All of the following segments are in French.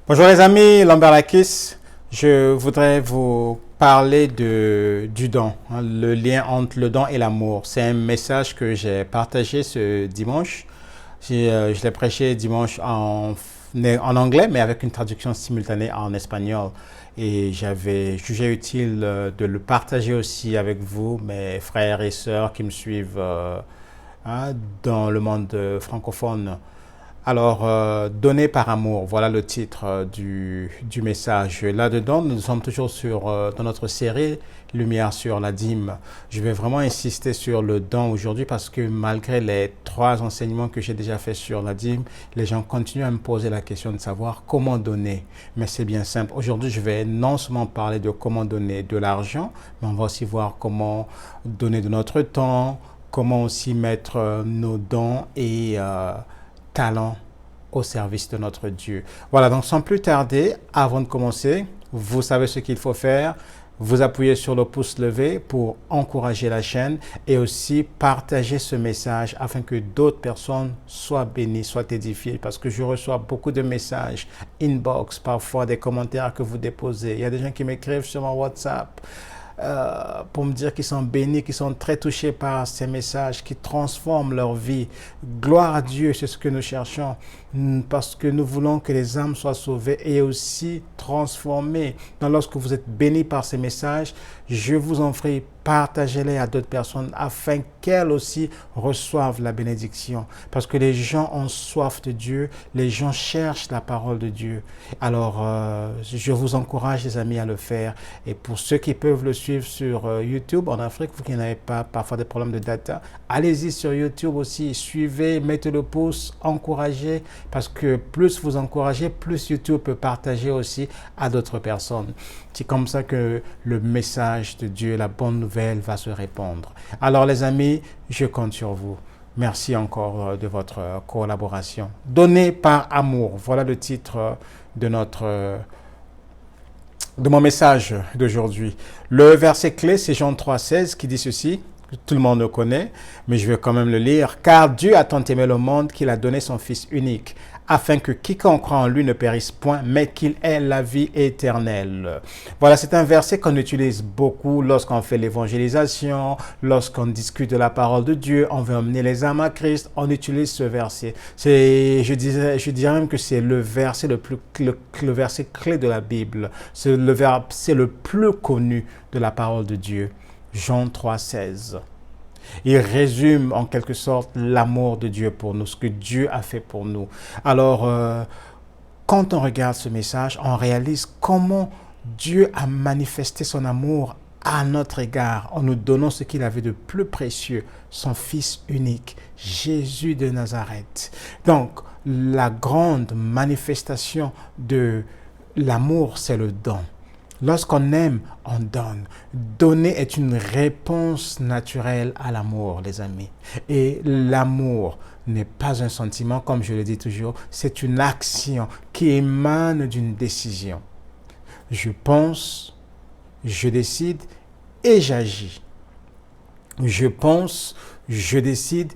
Bonjour les amis, Lambert Lakis. Je voudrais vous parler du don, hein, le lien entre le don et l'amour. C'est un message que j'ai partagé ce dimanche. Je l'ai prêché dimanche en anglais, mais avec une traduction simultanée en espagnol. Et j'avais jugé utile de le partager aussi avec vous, mes frères et sœurs qui me suivent hein, dans le monde francophone. Alors, donner par amour, voilà le titre du message. Là-dedans, nous sommes toujours dans notre série Lumière sur la dîme. Je vais vraiment insister sur le don aujourd'hui parce que malgré les 3 enseignements que j'ai déjà fait sur la dîme, les gens continuent à me poser la question de savoir comment donner. Mais c'est bien simple. Aujourd'hui, je vais non seulement parler de comment donner de l'argent, mais on va aussi voir comment donner de notre temps, comment aussi mettre nos dons et talent au service de notre Dieu. Voilà, donc sans plus tarder, avant de commencer, vous savez ce qu'il faut faire. Vous appuyez sur le pouce levé pour encourager la chaîne et aussi partager ce message afin que d'autres personnes soient bénies, soient édifiées. Parce que je reçois beaucoup de messages, inbox, parfois des commentaires que vous déposez. Il y a des gens qui m'écrivent sur mon WhatsApp. Pour me dire qu'ils sont bénis, qu'ils sont très touchés par ces messages qui transforment leur vie. Gloire à Dieu, c'est ce que nous cherchons, parce que nous voulons que les âmes soient sauvées et aussi transformées. Donc, lorsque vous êtes bénis par ces messages, je vous en prie, partagez-les à d'autres personnes afin qu'elles aussi reçoivent la bénédiction. Parce que les gens ont soif de Dieu, les gens cherchent la parole de Dieu. Alors, je vous encourage, les amis, à le faire. Et pour ceux qui peuvent le suivre sur YouTube, en Afrique, vous qui n'avez pas parfois des problèmes de data, allez-y sur YouTube aussi, suivez, mettez le pouce, encouragez, parce que plus vous encouragez, plus YouTube peut partager aussi à d'autres personnes. C'est comme ça que le message de Dieu, la bonne nouvelle va se répandre. Alors les amis, je compte sur vous. Merci encore de votre collaboration. Donner par amour, voilà le titre de mon message d'aujourd'hui. Le verset clé, c'est Jean 3,16 qui dit ceci. Tout le monde le connaît, mais je vais quand même le lire. Car Dieu a tant aimé le monde qu'il a donné son Fils unique, afin que quiconque croit en lui ne périsse point, mais qu'il ait la vie éternelle. Voilà, c'est un verset qu'on utilise beaucoup lorsqu'on fait l'évangélisation, lorsqu'on discute de la parole de Dieu, on veut emmener les âmes à Christ, on utilise ce verset. Je dirais même que c'est le verset le verset clé de la Bible. C'est le plus connu de la parole de Dieu. Jean 3,16. Il résume en quelque sorte l'amour de Dieu pour nous, ce que Dieu a fait pour nous. Alors, quand on regarde ce message, on réalise comment Dieu a manifesté son amour à notre égard en nous donnant ce qu'il avait de plus précieux, son Fils unique, Jésus de Nazareth. Donc, la grande manifestation de l'amour, c'est le don. Lorsqu'on aime, on donne. Donner est une réponse naturelle à l'amour, les amis. Et l'amour n'est pas un sentiment, comme je le dis toujours, c'est une action qui émane d'une décision. Je pense, je décide et j'agis. Je pense, je décide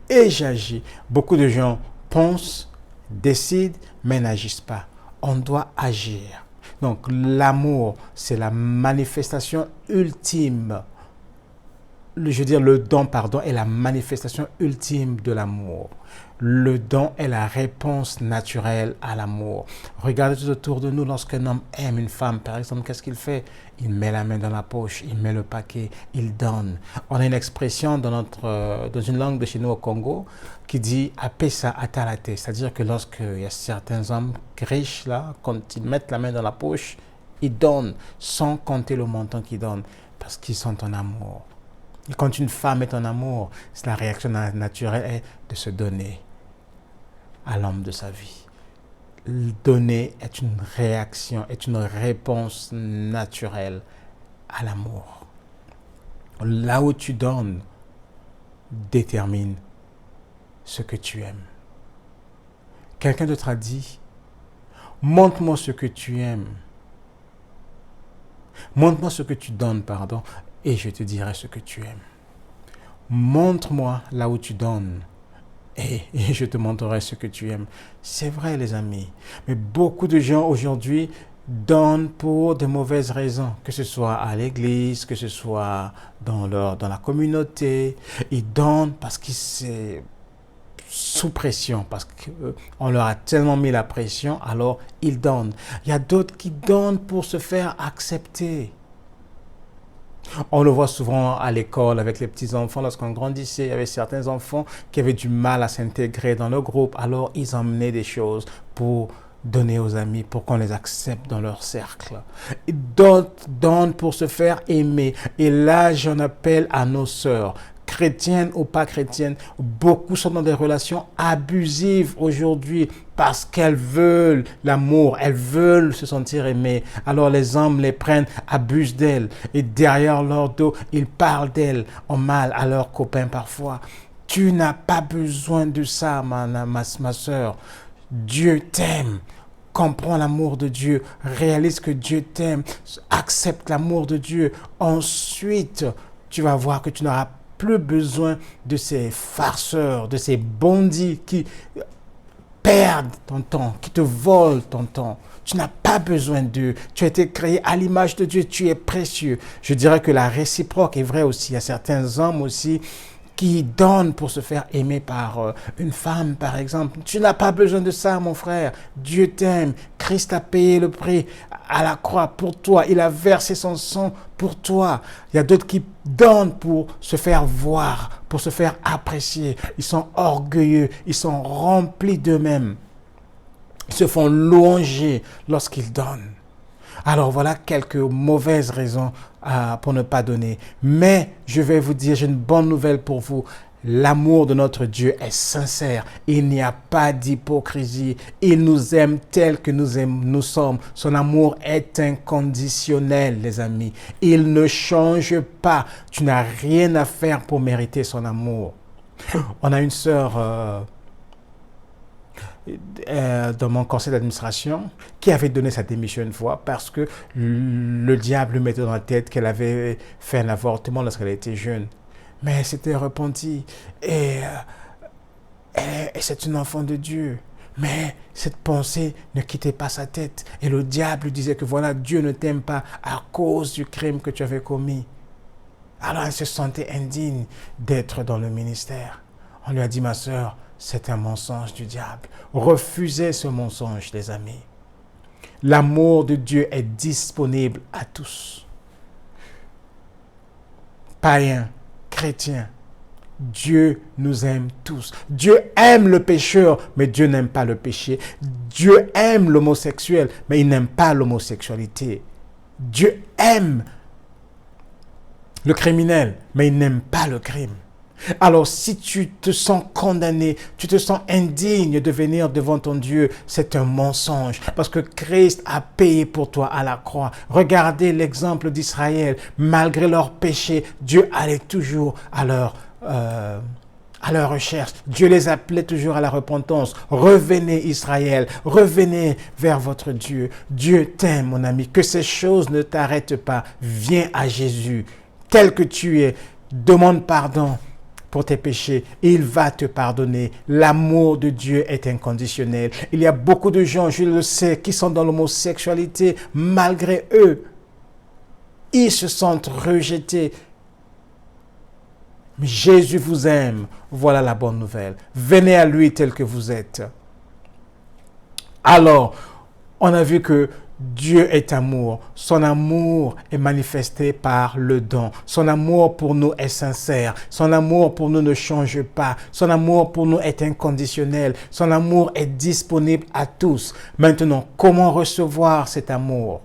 et j'agis. Beaucoup de gens pensent, décident, mais n'agissent pas. On doit agir. Donc l'amour, c'est la manifestation ultime. Je veux dire, le don, pardon, est la manifestation ultime de l'amour. Le don est la réponse naturelle à l'amour. Regardez tout autour de nous, lorsqu'un homme aime une femme, par exemple, qu'est-ce qu'il fait? Il met la main dans la poche, il met le paquet, il donne. On a une expression dans une langue de chez nous au Congo qui dit apesa atalate, c'est-à-dire que lorsqu'il y a certains hommes riches, là, quand ils mettent la main dans la poche, ils donnent sans compter le montant qu'ils donnent parce qu'ils sont en amour. Et quand une femme est en amour, la réaction naturelle est de se donner à l'homme de sa vie. Donner est une réaction, est une réponse naturelle à l'amour. Là où tu donnes détermine ce que tu aimes. Quelqu'un d'autre a dit, montre-moi ce que tu aimes. Montre-moi ce que tu donnes, pardon, et je te dirai ce que tu aimes. Montre-moi là où tu donnes, et je te montrerai ce que tu aimes. C'est vrai, les amis. Mais beaucoup de gens aujourd'hui donnent pour de mauvaises raisons, que ce soit à l'église, que ce soit dans la communauté. Ils donnent parce que c'est sous pression, parce qu'on leur a tellement mis la pression, alors ils donnent. Il y a d'autres qui donnent pour se faire accepter. On le voit souvent à l'école avec les petits-enfants. Lorsqu'on grandissait, il y avait certains enfants qui avaient du mal à s'intégrer dans le groupe. Alors, ils emmenaient des choses pour donner aux amis, pour qu'on les accepte dans leur cercle. Et d'autres donnent pour se faire aimer. Et là, j'en appelle à nos sœurs, chrétiennes ou pas chrétiennes. Beaucoup sont dans des relations abusives aujourd'hui parce qu'elles veulent l'amour, elles veulent se sentir aimées. Alors les hommes les prennent, abusent d'elles et derrière leur dos, ils parlent d'elles en mal à leurs copains parfois. Tu n'as pas besoin de ça, ma soeur. Dieu t'aime. Comprends l'amour de Dieu. Réalise que Dieu t'aime. Accepte l'amour de Dieu. Ensuite, tu vas voir que tu n'auras plus besoin de ces farceurs, de ces bandits qui perdent ton temps, qui te volent ton temps. Tu n'as pas besoin d'eux. Tu as été créé à l'image de Dieu. Tu es précieux. Je dirais que la réciproque est vraie aussi. Il y a certains hommes aussi qui donnent pour se faire aimer par une femme, par exemple. Tu n'as pas besoin de ça, mon frère. Dieu t'aime. Christ a payé le prix à la croix pour toi. Il a versé son sang pour toi. Il y a d'autres qui donnent pour se faire voir, pour se faire apprécier. Ils sont orgueilleux. Ils sont remplis d'eux-mêmes. Ils se font louanger lorsqu'ils donnent. Alors voilà quelques mauvaises raisons pour ne pas donner. Mais je vais vous dire, j'ai une bonne nouvelle pour vous. L'amour de notre Dieu est sincère. Il n'y a pas d'hypocrisie. Il nous aime tel que nous sommes. Son amour est inconditionnel, les amis. Il ne change pas. Tu n'as rien à faire pour mériter son amour. On a une sœur dans mon conseil d'administration qui avait donné sa démission une fois parce que le diable lui mettait dans la tête qu'elle avait fait un avortement lorsqu'elle était jeune. Mais elle s'était repentie et c'est une enfant de Dieu. Mais cette pensée ne quittait pas sa tête. Et le diable lui disait que voilà, Dieu ne t'aime pas à cause du crime que tu avais commis. Alors elle se sentait indigne d'être dans le ministère. On lui a dit, ma sœur, c'est un mensonge du diable. Refusez ce mensonge, les amis. L'amour de Dieu est disponible à tous. Païens, chrétiens, Dieu nous aime tous. Dieu aime le pécheur, mais Dieu n'aime pas le péché. Dieu aime l'homosexuel, mais il n'aime pas l'homosexualité. Dieu aime le criminel, mais il n'aime pas le crime. Alors si tu te sens condamné, tu te sens indigne de venir devant ton Dieu, c'est un mensonge parce que Christ a payé pour toi à la croix. Regardez l'exemple d'Israël. Malgré leurs péchés, Dieu allait toujours à leur recherche. Dieu les appelait toujours à la repentance. Revenez Israël, revenez vers votre Dieu. Dieu t'aime, mon ami. Que ces choses ne t'arrêtent pas. Viens à Jésus, tel que tu es. Demande pardon pour tes péchés, il va te pardonner. L'amour de Dieu est inconditionnel. Il y a beaucoup de gens, je le sais, qui sont dans l'homosexualité. Malgré eux, ils se sentent rejetés. Mais Jésus vous aime. Voilà la bonne nouvelle. Venez à lui tel que vous êtes. Alors, on a vu que Dieu est amour. Son amour est manifesté par le don. Son amour pour nous est sincère. Son amour pour nous ne change pas. Son amour pour nous est inconditionnel. Son amour est disponible à tous. Maintenant, comment recevoir cet amour?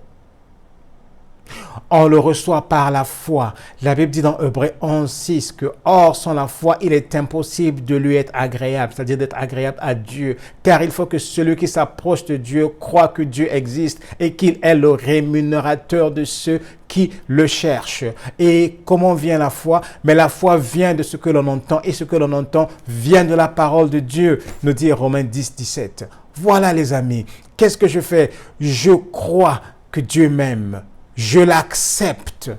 On le reçoit par la foi. La Bible dit dans Hébreux 11:6 que or sans la foi, il est impossible de lui être agréable, c'est-à-dire d'être agréable à Dieu. Car il faut que celui qui s'approche de Dieu croit que Dieu existe et qu'il est le rémunérateur de ceux qui le cherchent. Et comment vient la foi? Mais la foi vient de ce que l'on entend et ce que l'on entend vient de la parole de Dieu, nous dit Romains 10:17. Voilà les amis, qu'est-ce que je fais? Je crois que Dieu m'aime. Je l'accepte.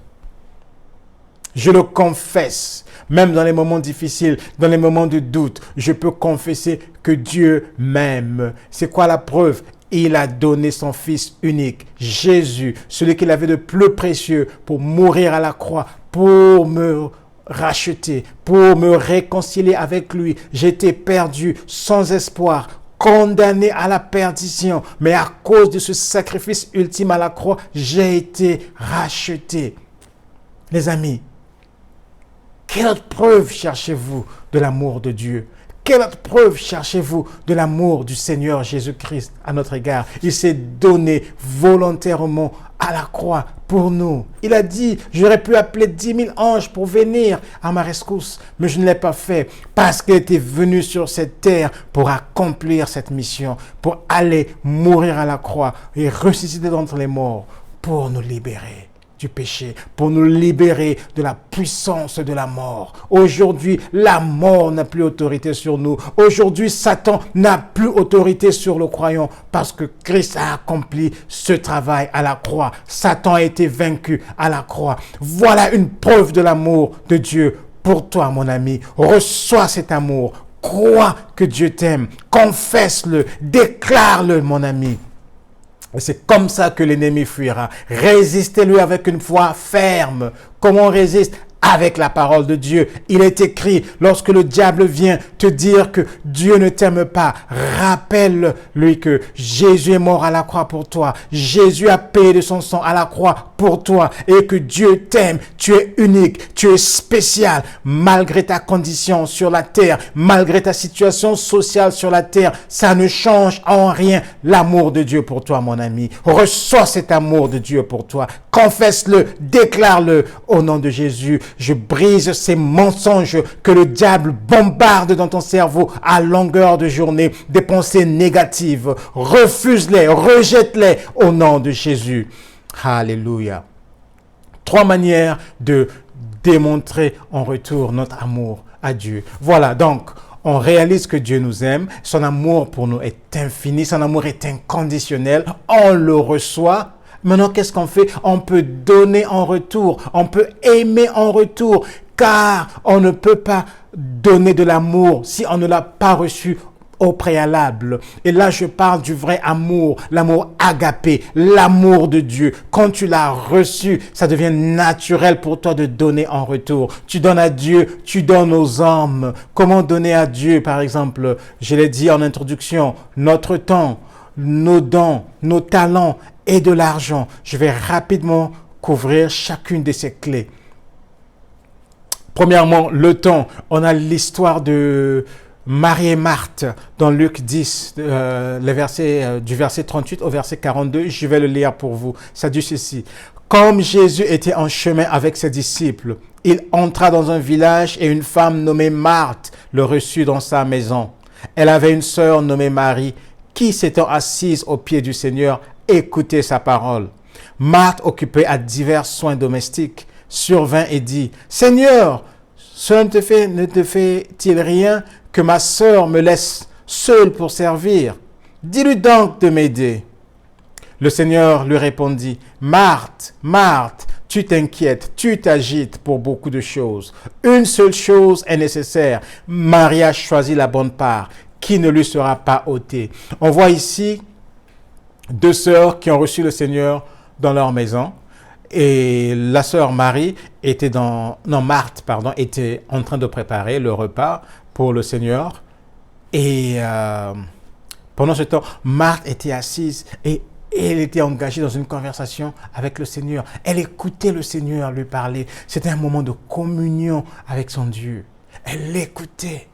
Je le confesse. Même dans les moments difficiles, dans les moments de doute, je peux confesser que Dieu m'aime. C'est quoi la preuve? Il a donné son Fils unique, Jésus, celui qu'il avait de plus précieux, pour mourir à la croix, pour me racheter, pour me réconcilier avec lui. J'étais perdu, sans espoir, condamné à la perdition. Mais à cause de ce sacrifice ultime à la croix, j'ai été racheté. Les amis, quelle autre preuve cherchez-vous de l'amour de Dieu? Quelle autre preuve cherchez-vous de l'amour du Seigneur Jésus-Christ à notre égard? Il s'est donné volontairement à la croix pour nous. Il a dit, j'aurais pu appeler 10 000 anges pour venir à ma rescousse, mais je ne l'ai pas fait parce qu'il était venu sur cette terre pour accomplir cette mission, pour aller mourir à la croix et ressusciter d'entre les morts pour nous libérer du péché, pour nous libérer de la puissance de la mort. Aujourd'hui, la mort n'a plus autorité sur nous. Aujourd'hui, Satan n'a plus autorité sur le croyant parce que Christ a accompli ce travail à la croix. Satan a été vaincu à la croix. Voilà une preuve de l'amour de Dieu pour toi, mon ami. Reçois cet amour. Crois que Dieu t'aime. Confesse-le. Déclare-le, mon ami. Et c'est comme ça que l'ennemi fuira. Résistez-lui avec une foi ferme. Comment on résiste? Avec la parole de Dieu. Il est écrit, lorsque le diable vient te dire que Dieu ne t'aime pas, rappelle-lui que Jésus est mort à la croix pour toi. Jésus a payé de son sang à la croix pour toi et que Dieu t'aime. Tu es unique, tu es spécial, malgré ta condition sur la terre, malgré ta situation sociale sur la terre. Ça ne change en rien l'amour de Dieu pour toi, mon ami. Reçois cet amour de Dieu pour toi. Confesse-le, déclare-le au nom de Jésus. Je brise ces mensonges que le diable bombarde dans ton cerveau à longueur de journée, des pensées négatives. Refuse-les, rejette-les au nom de Jésus. Alléluia. 3 manières de démontrer en retour notre amour à Dieu. Voilà, donc, on réalise que Dieu nous aime. Son amour pour nous est infini. Son amour est inconditionnel. On le reçoit. Maintenant, qu'est-ce qu'on fait? On peut donner en retour, on peut aimer en retour, car on ne peut pas donner de l'amour si on ne l'a pas reçu au préalable. Et là, je parle du vrai amour, l'amour agapé, l'amour de Dieu. Quand tu l'as reçu, ça devient naturel pour toi de donner en retour. Tu donnes à Dieu, tu donnes aux hommes. Comment donner à Dieu, par exemple? Je l'ai dit en introduction, notre temps, nos dons, nos talents et de l'argent. Je vais rapidement couvrir chacune de ces clés. Premièrement, le temps. On a l'histoire de Marie et Marthe dans Luc 10, du verset 38 au verset 42. Je vais le lire pour vous. Ça dit ceci. Comme Jésus était en chemin avec ses disciples, il entra dans un village et une femme nommée Marthe le reçut dans sa maison. Elle avait une sœur nommée Marie qui, s'étant assise aux pieds du Seigneur, écoutait sa parole. Marthe, occupée à divers soins domestiques, survint et dit, « Seigneur, cela ne te fait-il rien que ma sœur me laisse seule pour servir? Dis-lui donc de m'aider. » Le Seigneur lui répondit, « Marthe, Marthe, tu t'inquiètes, tu t'agites pour beaucoup de choses. Une seule chose est nécessaire. Marie a choisi la bonne part, qui ne lui sera pas ôtée. » On voit ici 2 sœurs qui ont reçu le Seigneur dans leur maison. Et la sœur Marie était Marthe, était en train de préparer le repas pour le Seigneur. Et pendant ce temps, Marthe était assise et elle était engagée dans une conversation avec le Seigneur. Elle écoutait le Seigneur lui parler. C'était un moment de communion avec son Dieu. Elle l'écoutait.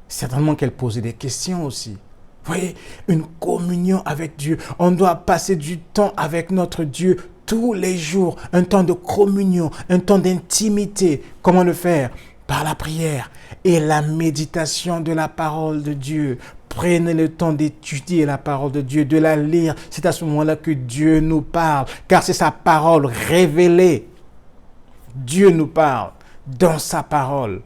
Certainement qu'elle posait des questions aussi. Vous voyez, une communion avec Dieu. On doit passer du temps avec notre Dieu tous les jours. Un temps de communion, un temps d'intimité. Comment le faire? Par la prière et la méditation de la parole de Dieu. Prenez le temps d'étudier la parole de Dieu, de la lire. C'est à ce moment-là que Dieu nous parle, car c'est sa parole révélée. Dieu nous parle dans sa parole.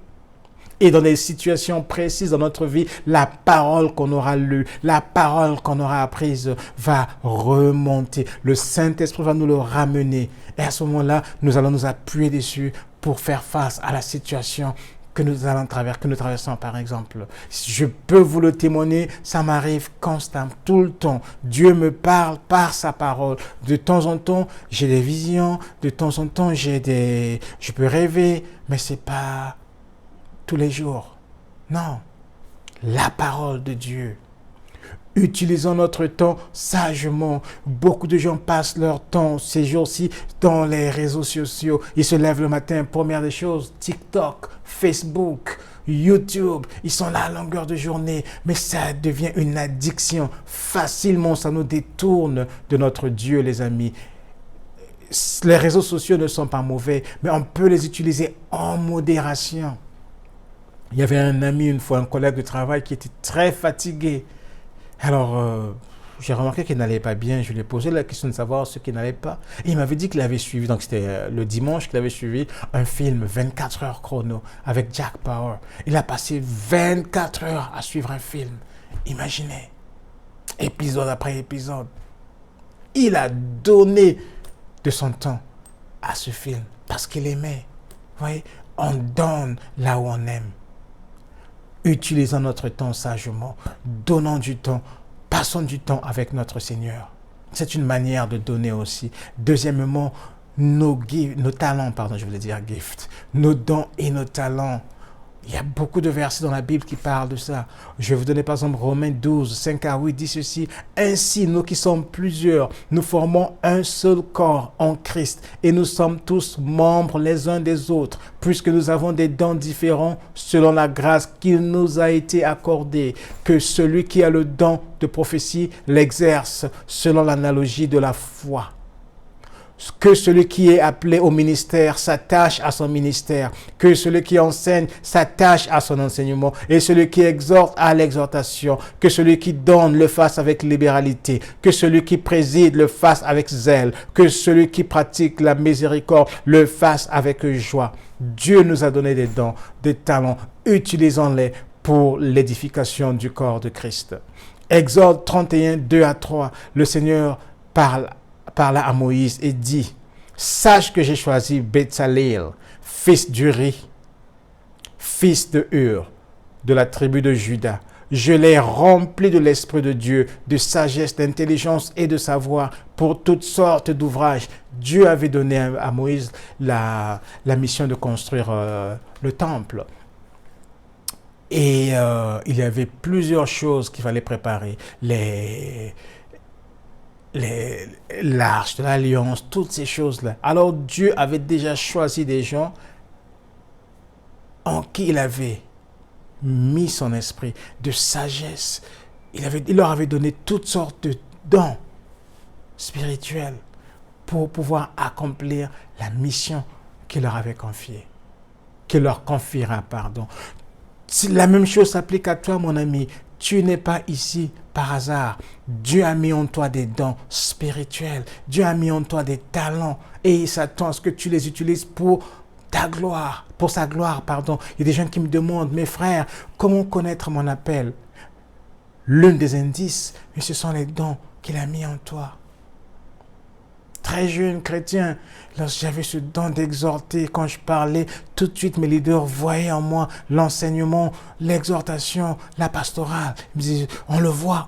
Et dans des situations précises dans notre vie, la parole qu'on aura lue, la parole qu'on aura apprise va remonter. Le Saint-Esprit va nous le ramener. Et à ce moment-là, nous allons nous appuyer dessus pour faire face à la situation que nous traversons par exemple. Je peux vous le témoigner, ça m'arrive constamment, tout le temps. Dieu me parle par sa parole. De temps en temps, j'ai des visions, de temps en temps, je peux rêver, mais c'est pas tous les jours. Non, la parole de Dieu. Utilisons notre temps sagement. Beaucoup de gens passent leur temps ces jours-ci dans les réseaux sociaux. Ils se lèvent le matin, première des choses, TikTok, Facebook, YouTube. Ils sont là à longueur de journée, mais ça devient une addiction. Facilement, ça nous détourne de notre Dieu, les amis. Les réseaux sociaux ne sont pas mauvais, mais on peut les utiliser en modération. Il y avait un ami une fois, un collègue de travail qui était très fatigué. Alors, j'ai remarqué qu'il n'allait pas bien. Je lui ai posé la question de savoir ce qui n'allait pas. Et il m'avait dit qu'il avait suivi, donc c'était le dimanche qu'il avait suivi un film 24 heures chrono avec Jack Bauer. Il a passé 24 heures à suivre un film. Imaginez, épisode après épisode. Il a donné de son temps à ce film parce qu'il aimait. Vous voyez, on donne là où on aime. Utilisons notre temps sagement, donnons du temps, passons du temps avec notre Seigneur. C'est une manière de donner aussi. Deuxièmement, nos talents, nos dons et nos talents. Il y a beaucoup de versets dans la Bible qui parlent de ça. Je vais vous donner par exemple Romains 12, 5 à 8 dit ceci. Ainsi, nous qui sommes plusieurs, nous formons un seul corps en Christ et nous sommes tous membres les uns des autres, puisque nous avons des dons différents selon la grâce qui nous a été accordée. Que celui qui a le don de prophétie l'exerce selon l'analogie de la foi. Que celui qui est appelé au ministère s'attache à son ministère. Que celui qui enseigne s'attache à son enseignement. Et celui qui exhorte à l'exhortation. Que celui qui donne le fasse avec libéralité. Que celui qui préside le fasse avec zèle. Que celui qui pratique la miséricorde le fasse avec joie. Dieu nous a donné des dons, des talents. Utilisons-les pour l'édification du corps de Christ. Exode 31, 2 à 3. Le Seigneur parla à Moïse et dit, sache que j'ai choisi Betsaleel, fils d'Uri, fils de Hur, de la tribu de Juda. Je l'ai rempli de l'Esprit de Dieu, de sagesse, d'intelligence et de savoir pour toutes sortes d'ouvrages. Dieu avait donné à Moïse la mission de construire le temple. Et il y avait plusieurs choses qu'il fallait préparer. L'arche de l'alliance, toutes ces choses-là. Alors Dieu avait déjà choisi des gens en qui il avait mis son esprit de sagesse. Il leur avait donné toutes sortes de dons spirituels pour pouvoir accomplir la mission qu'il leur avait confiée. Qu'il leur confiera, pardon. La même chose s'applique à toi, mon ami. Tu n'es pas ici par hasard. Dieu a mis en toi des dons spirituels. Dieu a mis en toi des talents. Et il s'attend à ce que tu les utilises pour ta gloire. Pour sa gloire, pardon. Il y a des gens qui me demandent, mes frères, comment connaître mon appel? L'un des indices, mais ce sont les dons qu'il a mis en toi. Très jeune chrétien, lorsque j'avais ce don d'exhorter, quand je parlais, tout de suite mes leaders voyaient en moi l'enseignement, l'exhortation, la pastorale. Ils me disaient, on le voit.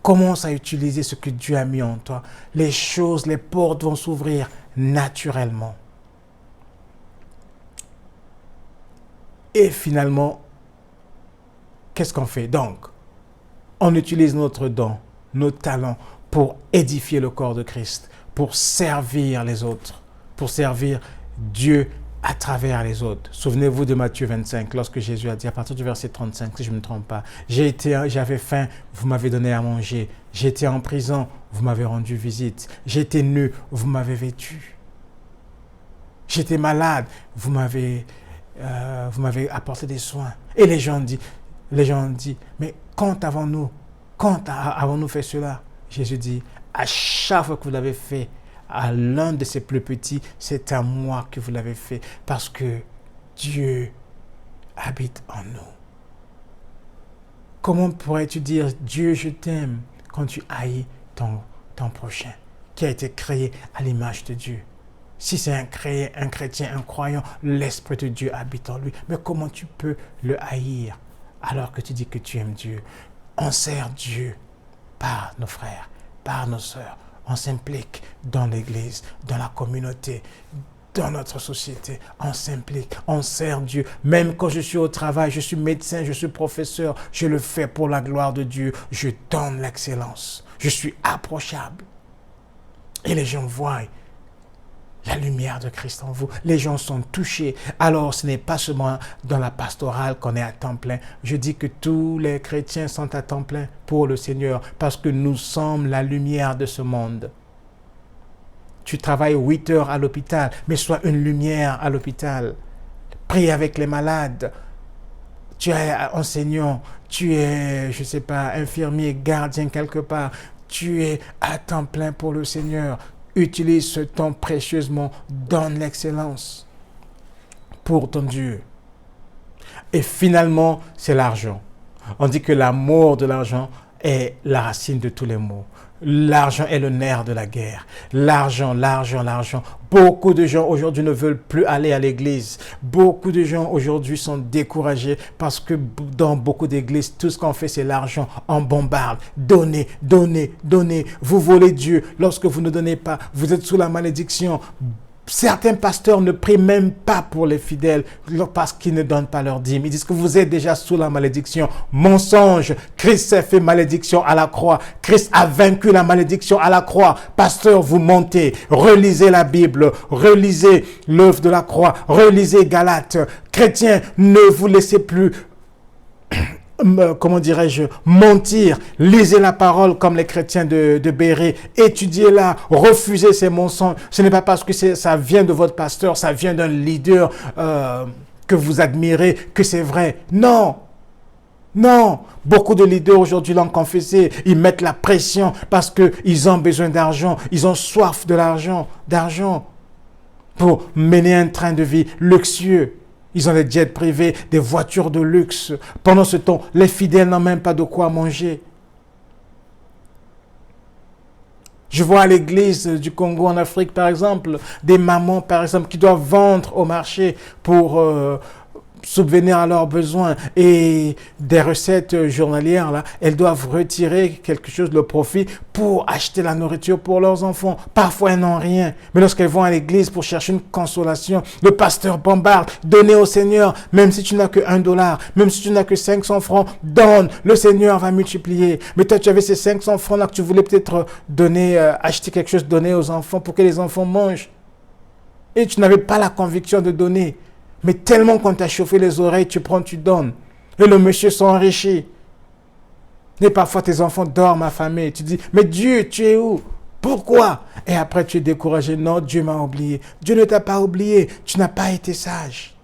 Commence à utiliser ce que Dieu a mis en toi. Les choses, les portes vont s'ouvrir naturellement. Et finalement, qu'est-ce qu'on fait? Donc, on utilise notre don, nos talents, pour édifier le corps de Christ, pour servir les autres, pour servir Dieu à travers les autres. Souvenez-vous de Matthieu 25, lorsque Jésus a dit, à partir du verset 35, si je ne me trompe pas, j'avais faim, vous m'avez donné à manger. J'étais en prison, vous m'avez rendu visite. J'étais nu, vous m'avez vêtu. J'étais malade, vous m'avez apporté des soins. Et les gens disent, mais quand avons-nous fait cela? Jésus dit, à chaque fois que vous l'avez fait à l'un de ces plus petits, c'est à moi que vous l'avez fait. Parce que Dieu habite en nous. Comment pourrais-tu dire Dieu, je t'aime quand tu haïs ton prochain qui a été créé à l'image de Dieu? Si c'est un chrétien, un croyant, l'Esprit de Dieu habite en lui. Mais comment tu peux le haïr alors que tu dis que tu aimes Dieu? On sert Dieu par nos frères, par nos sœurs. On s'implique dans l'Église, dans la communauté, dans notre société. On s'implique, on sert Dieu. Même quand je suis au travail, je suis médecin, je suis professeur, je le fais pour la gloire de Dieu. Je donne l'excellence. Je suis approchable. Et les gens voient la lumière de Christ en vous. Les gens sont touchés. Alors, ce n'est pas seulement dans la pastorale qu'on est à temps plein. Je dis que tous les chrétiens sont à temps plein pour le Seigneur parce que nous sommes la lumière de ce monde. Tu travailles 8 heures à l'hôpital, mais sois une lumière à l'hôpital. Prie avec les malades. Tu es enseignant, tu es, je ne sais pas, infirmier, gardien quelque part. Tu es à temps plein pour le Seigneur. Utilise ce temps précieusement, donne l'excellence pour ton Dieu. Et finalement, c'est l'argent. On dit que l'amour de l'argent est la racine de tous les maux. L'argent est le nerf de la guerre. L'argent, l'argent, l'argent. Beaucoup de gens aujourd'hui ne veulent plus aller à l'église. Beaucoup de gens aujourd'hui sont découragés parce que dans beaucoup d'églises, tout ce qu'on fait, c'est l'argent. On bombarde. Donnez, donnez, donnez. Vous volez Dieu. Lorsque vous ne donnez pas, vous êtes sous la malédiction. Certains pasteurs ne prient même pas pour les fidèles parce qu'ils ne donnent pas leur dîme. Ils disent que vous êtes déjà sous la malédiction. Mensonge. Christ s'est fait malédiction à la croix. Christ a vaincu la malédiction à la croix. Pasteur, vous montez. Relisez la Bible. Relisez l'œuvre de la croix. Relisez Galates. Chrétiens, ne vous laissez plus mentir. Lisez la parole comme les chrétiens de Béret. Étudiez-la, refusez ces mensonges. Ce n'est pas parce que ça vient de votre pasteur, ça vient d'un leader que vous admirez, que c'est vrai. Non, non. Beaucoup de leaders aujourd'hui l'ont confessé. Ils mettent la pression parce qu'ils ont besoin d'argent. Ils ont soif de d'argent pour mener un train de vie luxueux. Ils ont des jets privés, des voitures de luxe. Pendant ce temps, les fidèles n'ont même pas de quoi manger. Je vois à l'église du Congo en Afrique, par exemple, des mamans, par exemple, qui doivent vendre au marché pour subvenir à leurs besoins et des recettes journalières, là, elles doivent retirer quelque chose, le profit, pour acheter la nourriture pour leurs enfants. Parfois, elles n'ont rien. Mais lorsqu'elles vont à l'église pour chercher une consolation, le pasteur bombarde, donnez au Seigneur, même si tu n'as que $1, même si tu n'as que 500 francs, donne, le Seigneur va multiplier. Mais toi, tu avais ces 500 francs-là que tu voulais peut-être donner, acheter quelque chose, donner aux enfants pour que les enfants mangent. Et tu n'avais pas la conviction de donner. Mais tellement qu'on t'a chauffé les oreilles, tu prends, tu donnes. Et le monsieur s'enrichit. Et parfois tes enfants dorment affamés. Tu dis, mais Dieu, tu es où? Pourquoi? Et après tu es découragé. Non, Dieu m'a oublié. Dieu ne t'a pas oublié. Tu n'as pas été sage.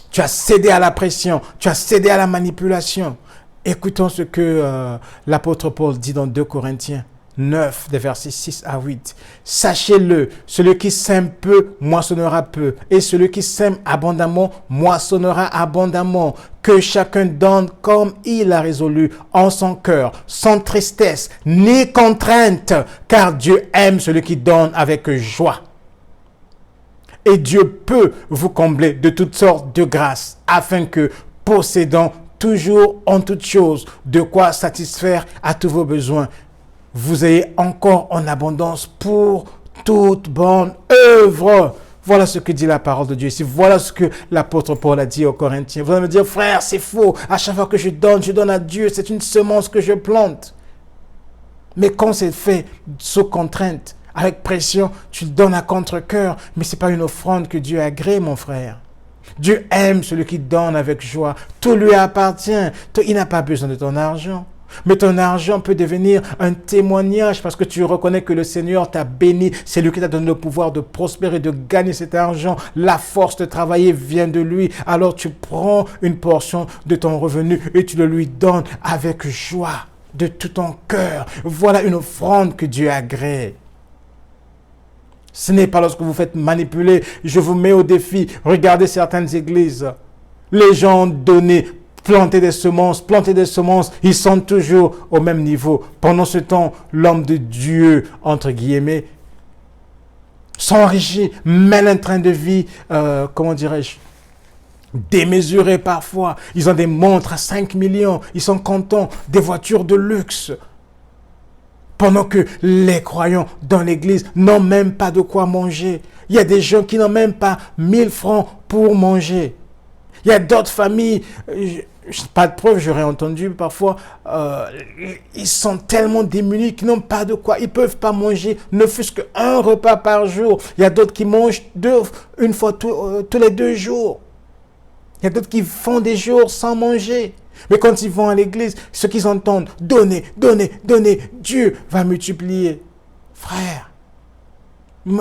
Tu as cédé à la pression. Tu as cédé à la manipulation. Écoutons ce que l'apôtre Paul dit dans 2 Corinthiens 9, des versets 6 à 8. Sachez-le, celui qui sème peu, moissonnera peu. Et celui qui sème abondamment, moissonnera abondamment. Que chacun donne comme il a résolu en son cœur, sans tristesse, ni contrainte, car Dieu aime celui qui donne avec joie. Et Dieu peut vous combler de toutes sortes de grâces, afin que, possédant toujours en toutes choses de quoi satisfaire à tous vos besoins, vous ayez encore en abondance pour toute bonne œuvre. Voilà ce que dit la parole de Dieu ici. Voilà ce que l'apôtre Paul a dit aux Corinthiens. Vous allez me dire, frère, c'est faux. À chaque fois que je donne à Dieu. C'est une semence que je plante. Mais quand c'est fait sous contrainte, avec pression, tu donnes à contre-cœur. Mais ce n'est pas une offrande que Dieu agrée, mon frère. Dieu aime celui qui donne avec joie. Tout lui appartient. Il n'a pas besoin de ton argent. Mais ton argent peut devenir un témoignage parce que tu reconnais que le Seigneur t'a béni. C'est lui qui t'a donné le pouvoir de prospérer, de gagner cet argent. La force de travailler vient de lui. Alors tu prends une portion de ton revenu et tu le lui donnes avec joie de tout ton cœur. Voilà une offrande que Dieu agrée. Ce n'est pas lorsque vous faites manipuler. Je vous mets au défi. Regardez certaines églises. Les gens ont donné, planté des semences. Ils sont toujours au même niveau. Pendant ce temps, l'homme de Dieu, entre guillemets, s'enrichit, mène un train de vie, démesuré parfois. Ils ont des montres à 5 millions. Ils sont contents, des voitures de luxe. Pendant que les croyants dans l'église n'ont même pas de quoi manger. Il y a des gens qui n'ont même pas 1000 francs pour manger. Il y a d'autres familles, pas de preuve, j'aurais entendu parfois, ils sont tellement démunis qu'ils n'ont pas de quoi. Ils ne peuvent pas manger, ne fût-ce qu'un repas par jour. Il y a d'autres qui mangent une fois tous les 2 jours. Il y a d'autres qui font des jours sans manger. Mais quand ils vont à l'église, ce qu'ils entendent, donner, Dieu va multiplier. Frère,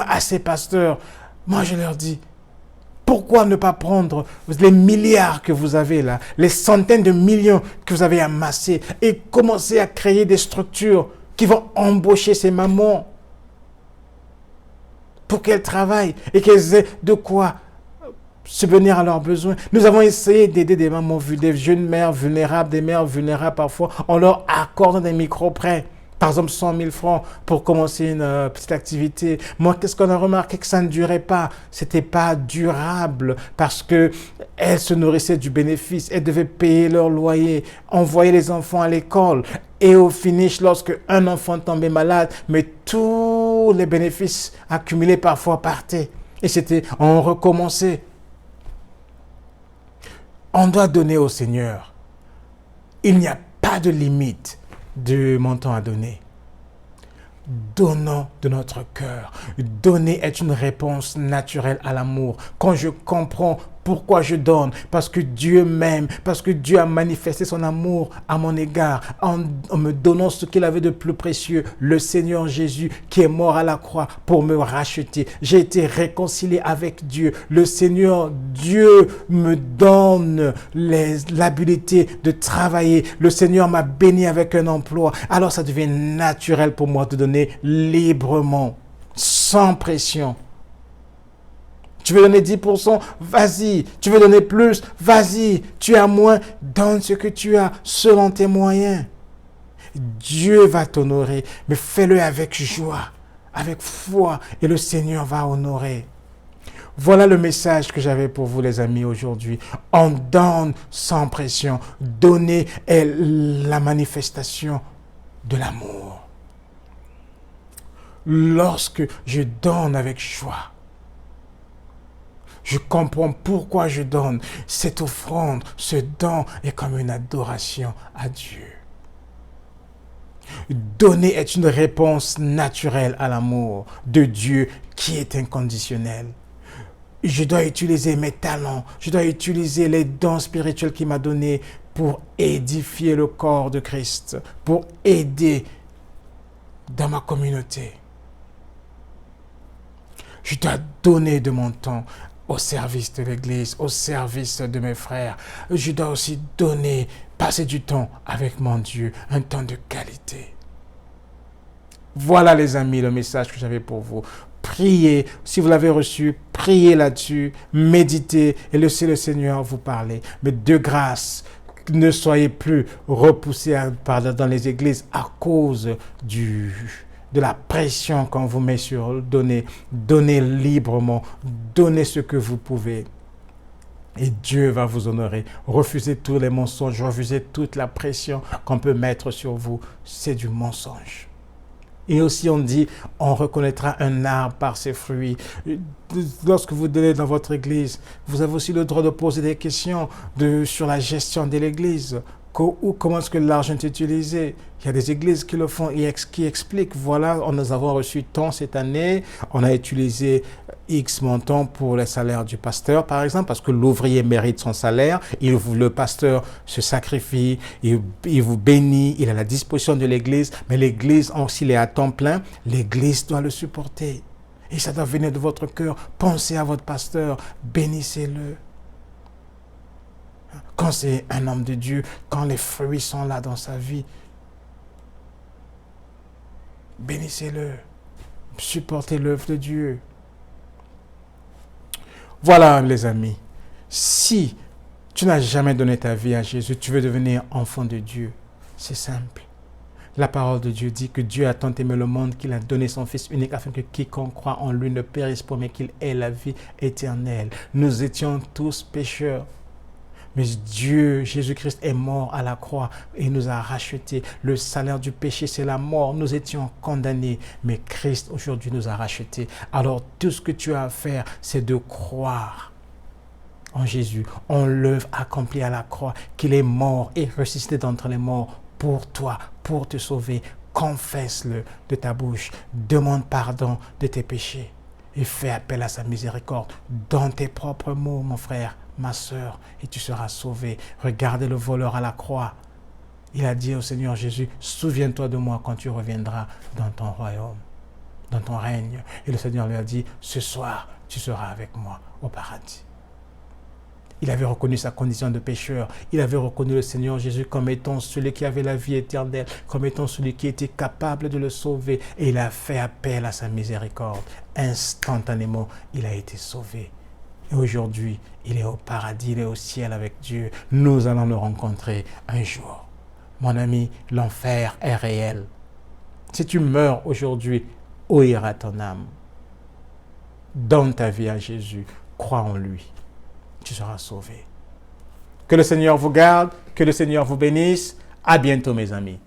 à ces pasteurs, moi je leur dis, pourquoi ne pas prendre les milliards que vous avez là, les centaines de millions que vous avez amassés et commencer à créer des structures qui vont embaucher ces mamans pour qu'elles travaillent et qu'elles aient de quoi subvenir à leurs besoins. Nous avons essayé d'aider des mamans, des jeunes mères vulnérables, des mères vulnérables parfois, en leur accordant des micro-prêts. Par exemple, 100 000 francs pour commencer une petite activité. Moi, qu'est-ce qu'on a remarqué? Que ça ne durait pas. C'était pas durable parce que elles se nourrissaient du bénéfice. Elles devaient payer leur loyer, envoyer les enfants à l'école. Et au finish, lorsque un enfant tombait malade, mais tous les bénéfices accumulés parfois partaient. Et on recommençait. On doit donner au Seigneur. Il n'y a pas de limite de montant à donner. Donnons de notre cœur. Donner est une réponse naturelle à l'amour. Quand je comprends pourquoi je donne, parce que Dieu m'aime, parce que Dieu a manifesté son amour à mon égard en me donnant ce qu'il avait de plus précieux, le Seigneur Jésus qui est mort à la croix pour me racheter. J'ai été réconcilié avec Dieu. Le Seigneur Dieu me donne l'habilité de travailler. Le Seigneur m'a béni avec un emploi. Alors ça devient naturel pour moi de donner librement, sans pression. Tu veux donner 10%? Vas-y. Tu veux donner plus? Vas-y. Tu as moins? Donne ce que tu as selon tes moyens. Dieu va t'honorer, mais fais-le avec joie, avec foi, et le Seigneur va honorer. Voilà le message que j'avais pour vous, les amis, aujourd'hui. On donne sans pression. Donner est la manifestation de l'amour. Lorsque je donne avec joie, je comprends pourquoi je donne. Cette offrande, ce don est comme une adoration à Dieu. Donner est une réponse naturelle à l'amour de Dieu qui est inconditionnel. Je dois utiliser mes talents, je dois utiliser les dons spirituels qu'il m'a donnés pour édifier le corps de Christ, pour aider dans ma communauté. Je dois donner de mon temps au service de l'Église, au service de mes frères. Je dois aussi donner, passer du temps avec mon Dieu, un temps de qualité. Voilà les amis, le message que j'avais pour vous. Priez, si vous l'avez reçu, priez là-dessus, méditez et laissez le Seigneur vous parler. Mais de grâce, ne soyez plus repoussés dans les églises à cause de la pression qu'on vous met sur donner. Donnez librement, donnez ce que vous pouvez. Et Dieu va vous honorer. Refusez tous les mensonges, refusez toute la pression qu'on peut mettre sur vous. C'est du mensonge. Et aussi on dit, on reconnaîtra un arbre par ses fruits. Lorsque vous donnez dans votre église, vous avez aussi le droit de poser des questions sur la gestion de l'église. Comment est-ce que l'argent est utilisé? Il y a des églises qui le font et qui expliquent, voilà, nous avons reçu tant cette année, on a utilisé X montant pour les salaires du pasteur, par exemple, parce que l'ouvrier mérite son salaire, le pasteur se sacrifie, il vous bénit, il est à la disposition de l'église, mais l'église, s'il est à temps plein, l'église doit le supporter. Et ça doit venir de votre cœur. Pensez à votre pasteur, bénissez-le. Quand c'est un homme de Dieu, quand les fruits sont là dans sa vie, bénissez-le. supporter l'œuvre de Dieu. Voilà, les amis. Si tu n'as jamais donné ta vie à Jésus, tu veux devenir enfant de Dieu. C'est simple. La parole de Dieu dit que Dieu a tant aimé le monde qu'il a donné son Fils unique afin que quiconque croit en lui ne périsse pas, mais qu'il ait la vie éternelle. Nous étions tous pécheurs. Mais Dieu, Jésus-Christ est mort à la croix et nous a rachetés. Le salaire du péché, c'est la mort. Nous étions condamnés, mais Christ aujourd'hui nous a rachetés. Alors tout ce que tu as à faire, c'est de croire en Jésus, en l'œuvre accomplie à la croix, qu'il est mort et ressuscité d'entre les morts pour toi, pour te sauver. Confesse-le de ta bouche, demande pardon de tes péchés et fais appel à sa miséricorde. Dans tes propres mots, mon frère, ma sœur, et tu seras sauvé. Regardez le voleur à la croix. Il a dit au Seigneur Jésus, souviens-toi de moi quand tu reviendras dans ton royaume, dans ton règne. Et le Seigneur lui a dit, ce soir, tu seras avec moi au paradis. Il avait reconnu sa condition de pécheur. Il avait reconnu le Seigneur Jésus comme étant celui qui avait la vie éternelle, comme étant celui qui était capable de le sauver. Et il a fait appel à sa miséricorde. Instantanément, il a été sauvé. Et aujourd'hui, il est au paradis, il est au ciel avec Dieu. Nous allons le rencontrer un jour. Mon ami, l'enfer est réel. Si tu meurs aujourd'hui, où ira ton âme? Donne ta vie à Jésus, crois en lui. Tu seras sauvé. Que le Seigneur vous garde, que le Seigneur vous bénisse. À bientôt, mes amis.